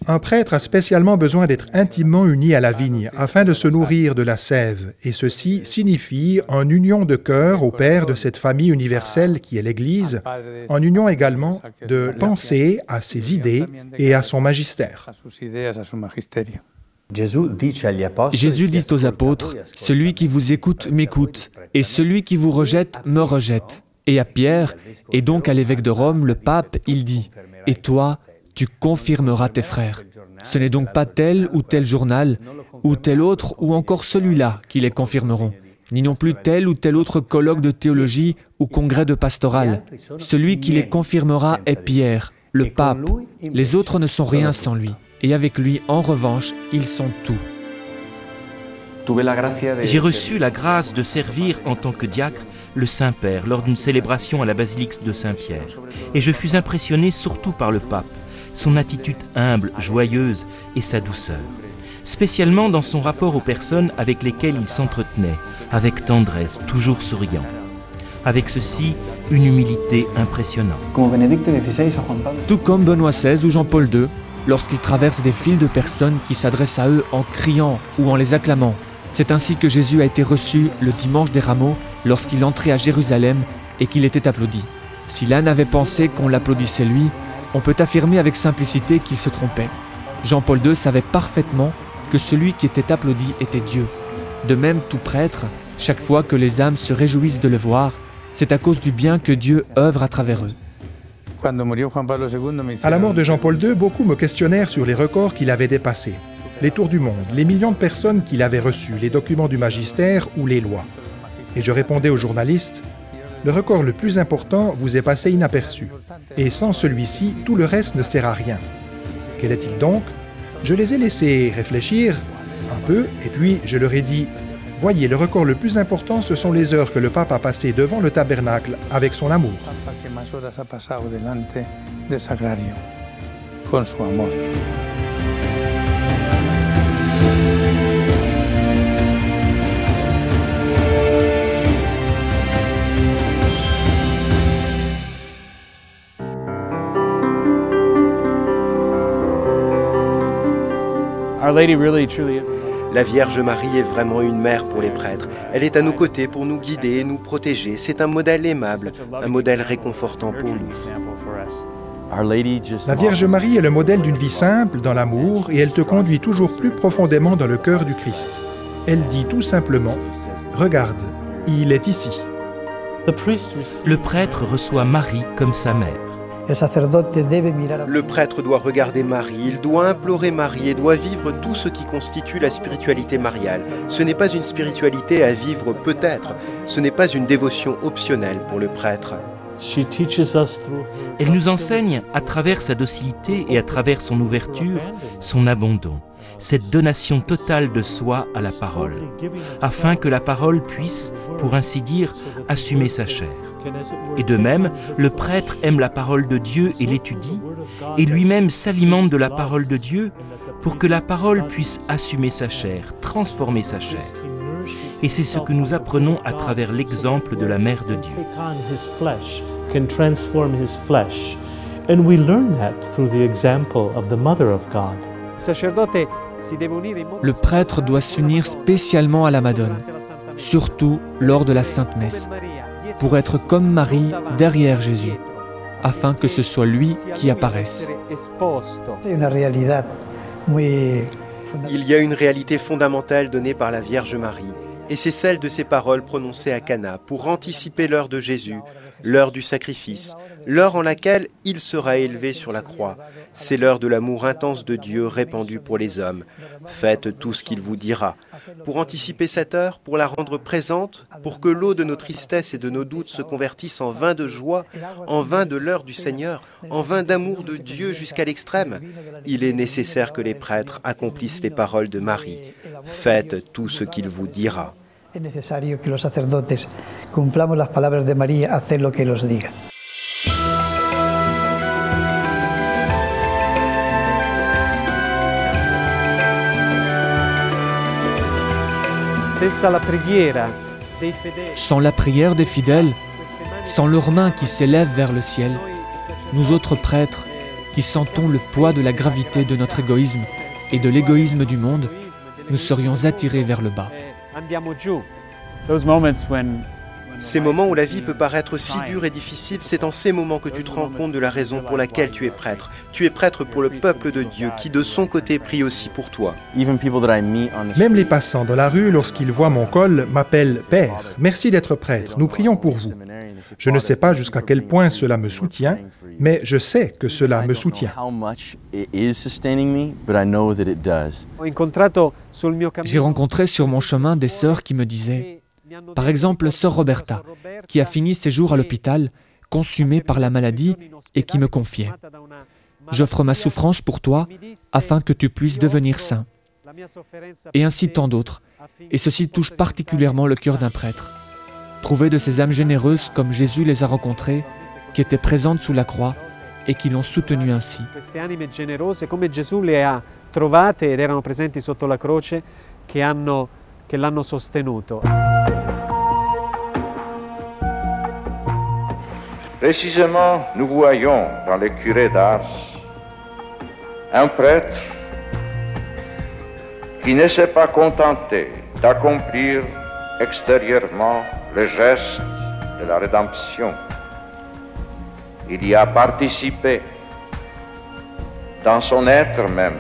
Un prêtre a spécialement besoin d'être intimement uni à la vigne afin de se nourrir de la sève, et ceci signifie en union de cœur au Père de cette famille universelle qui est l'Église, en union également de pensée à ses idées et à son magistère. Jésus dit aux apôtres, « Celui qui vous écoute m'écoute, et celui qui vous rejette me rejette. » Et à Pierre, et donc à l'évêque de Rome, le pape, il dit, « Et toi, tu confirmeras tes frères. » Ce n'est donc pas tel ou tel journal, ou tel autre, ou encore celui-là qui les confirmeront, ni non plus tel ou tel autre colloque de théologie ou congrès de pastoral. Celui qui les confirmera est Pierre, le pape. Les autres ne sont rien sans lui. Et avec lui, en revanche, ils sont tout. J'ai reçu la grâce de servir en tant que diacre le Saint-Père lors d'une célébration à la basilique de Saint-Pierre. Et je fus impressionné surtout par le pape, son attitude humble, joyeuse et sa douceur. Spécialement dans son rapport aux personnes avec lesquelles il s'entretenait, avec tendresse, toujours souriant. Avec ceci, une humilité impressionnante. Tout comme Benoît XVI ou Jean-Paul II, lorsqu'ils traversent des files de personnes qui s'adressent à eux en criant ou en les acclamant. C'est ainsi que Jésus a été reçu le dimanche des Rameaux lorsqu'il entrait à Jérusalem et qu'il était applaudi. Si l'un avait pensé qu'on l'applaudissait lui, on peut affirmer avec simplicité qu'il se trompait. Jean-Paul II savait parfaitement que celui qui était applaudi était Dieu. De même, tout prêtre, chaque fois que les âmes se réjouissent de le voir, c'est à cause du bien que Dieu œuvre à travers eux. À la mort de Jean-Paul II, beaucoup me questionnèrent sur les records qu'il avait dépassés. Les tours du monde, les millions de personnes qu'il avait reçues, les documents du magistère ou les lois. Et je répondais aux journalistes, « Le record le plus important vous est passé inaperçu. Et sans celui-ci, tout le reste ne sert à rien. » Quel est-il donc? Je les ai laissés réfléchir un peu, et puis je leur ai dit, « Voyez, le record le plus important, ce sont les heures que le pape a passées devant le tabernacle avec son amour. » La Vierge Marie est vraiment une mère pour les prêtres. Elle est à nos côtés pour nous guider et nous protéger. C'est un modèle aimable, un modèle réconfortant pour nous. La Vierge Marie est le modèle d'une vie simple dans l'amour et elle te conduit toujours plus profondément dans le cœur du Christ. Elle dit tout simplement, « Regarde, il est ici. » Le prêtre reçoit Marie comme sa mère. Le prêtre doit regarder Marie, il doit implorer Marie et doit vivre tout ce qui constitue la spiritualité mariale. Ce n'est pas une spiritualité à vivre peut-être, ce n'est pas une dévotion optionnelle pour le prêtre. Elle nous enseigne, à travers sa docilité et à travers son ouverture, son abandon, cette donation totale de soi à la parole, afin que la parole puisse, pour ainsi dire, assumer sa chair. Et de même, le prêtre aime la parole de Dieu et l'étudie, et lui-même s'alimente de la parole de Dieu pour que la parole puisse assumer sa chair, transformer sa chair. Et c'est ce que nous apprenons à travers l'exemple de la Mère de Dieu. Le prêtre doit s'unir spécialement à la Madone, surtout lors de la Sainte Messe, pour être comme Marie derrière Jésus, afin que ce soit lui qui apparaisse. Il y a une réalité fondamentale donnée par la Vierge Marie, et c'est celle de ses paroles prononcées à Cana pour anticiper l'heure de Jésus, l'heure du sacrifice, l'heure en laquelle il sera élevé sur la croix. C'est l'heure de l'amour intense de Dieu répandu pour les hommes. Faites tout ce qu'il vous dira. Pour anticiper cette heure, pour la rendre présente, pour que l'eau de nos tristesses et de nos doutes se convertisse en vin de joie, en vin de l'heure du Seigneur, en vin d'amour de Dieu jusqu'à l'extrême, il est nécessaire que les prêtres accomplissent les paroles de Marie. Faites tout ce qu'il vous dira. Es necesario que los sacerdotes cumplamos las palabras de María, hacer lo que los diga. Sans la prière des fidèles, sans leurs mains qui s'élèvent vers le ciel, nous autres prêtres, qui sentons le poids de la gravité de notre égoïsme et de l'égoïsme du monde, nous serions attirés vers le bas. Ces moments où la vie peut paraître si dure et difficile, c'est en ces moments que tu te rends compte de la raison pour laquelle tu es prêtre. Tu es prêtre pour le peuple de Dieu, qui de son côté prie aussi pour toi. Même les passants dans la rue, lorsqu'ils voient mon col, m'appellent « Père, merci d'être prêtre, nous prions pour vous ». Je ne sais pas jusqu'à quel point cela me soutient, mais je sais que cela me soutient. J'ai rencontré sur mon chemin des sœurs qui me disaient, par exemple, sœur Roberta, qui a fini ses jours à l'hôpital, consumée par la maladie, et qui me confiait « J'offre ma souffrance pour toi, afin que tu puisses devenir saint. » Et ainsi tant d'autres, et ceci touche particulièrement le cœur d'un prêtre. Trouver de ces âmes généreuses comme Jésus les a rencontrées, qui étaient présentes sous la croix, et qui l'ont soutenu ainsi. Queste anime generose come Gesù le ha trovate ed erano presenti sotto la croce che l'hanno sostenuto. Précisément, nous voyons dans le curé d'Ars un prêtre qui ne s'est pas contenté d'accomplir extérieurement le geste de la rédemption. Il y a participé dans son être même,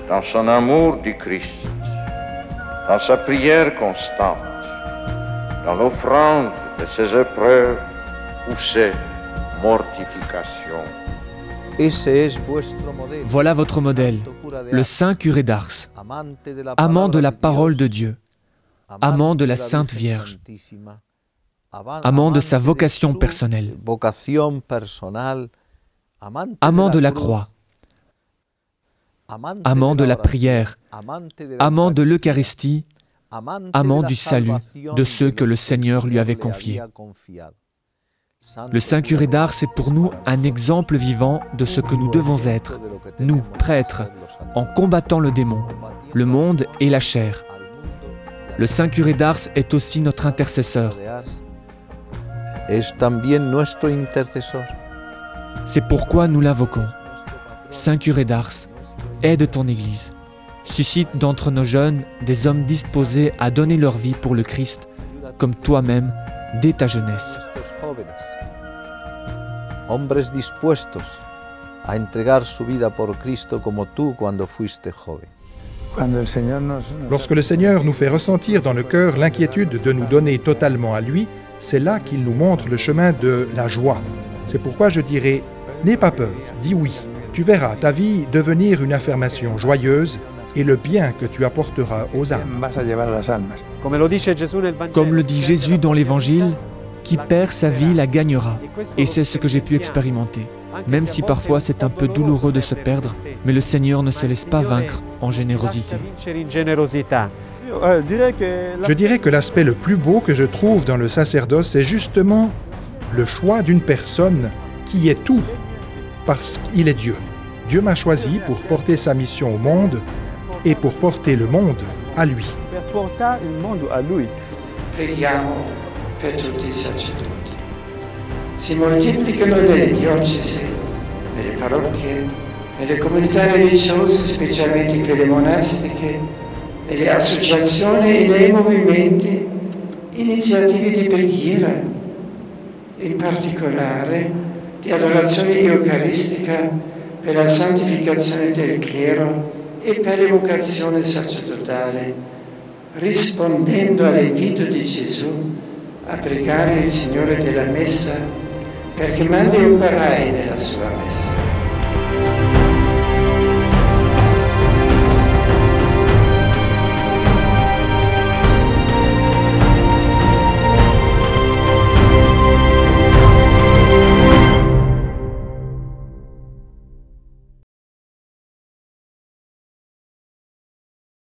dans son amour du Christ, dans sa prière constante, dans l'offrande de ses épreuves ou ses mortifications. Voilà votre modèle, le saint curé d'Ars, amant de la parole de Dieu, amant de la Sainte Vierge, amant de sa vocation personnelle, amant de la croix, amant de la prière, amant de l'Eucharistie, amant du salut de ceux que le Seigneur lui avait confiés. Le saint curé d'Ars est pour nous un exemple vivant de ce que nous devons être, nous, prêtres, en combattant le démon, le monde et la chair. Le saint curé d'Ars est aussi notre intercesseur. C'est pourquoi nous l'invoquons. Saint curé d'Ars, aide ton Église. Suscite d'entre nos jeunes des hommes disposés à donner leur vie pour le Christ, comme toi-même, dès ta jeunesse. Hombres dispuestos a entregar su vida por Cristo como tú cuando fuiste joven. Lorsque le Seigneur nous fait ressentir dans le cœur l'inquiétude de nous donner totalement à lui, c'est là qu'il nous montre le chemin de la joie. C'est pourquoi je dirais, n'aie pas peur, dis oui. Tu verras ta vie devenir une affirmation joyeuse et le bien que tu apporteras aux âmes. Comme le dit Jésus dans l'Évangile, qui perd sa vie la gagnera. Et c'est ce que j'ai pu expérimenter. Même si parfois c'est un peu douloureux de se perdre, mais le Seigneur ne se laisse pas vaincre en générosité. Je dirais que l'aspect le plus beau que je trouve dans le sacerdoce, c'est justement le choix d'une personne qui est tout, parce qu'il est Dieu. Dieu m'a choisi pour porter sa mission au monde et pour porter le monde à lui. Preghiamo per tutti i sacerdoti. Si moltiplicano nelle diocesi, nelle parrocchie, nelle comunità religiose, specialmente quelle monastiche, nelle associazioni e nei movimenti, iniziative di preghiera, in particolare di adorazione eucaristica per la santificazione del clero e per l'evocazione sacerdotale, rispondendo all'invito di Gesù a pregare il Signore della Messa perché mandi operai nella sua Messa.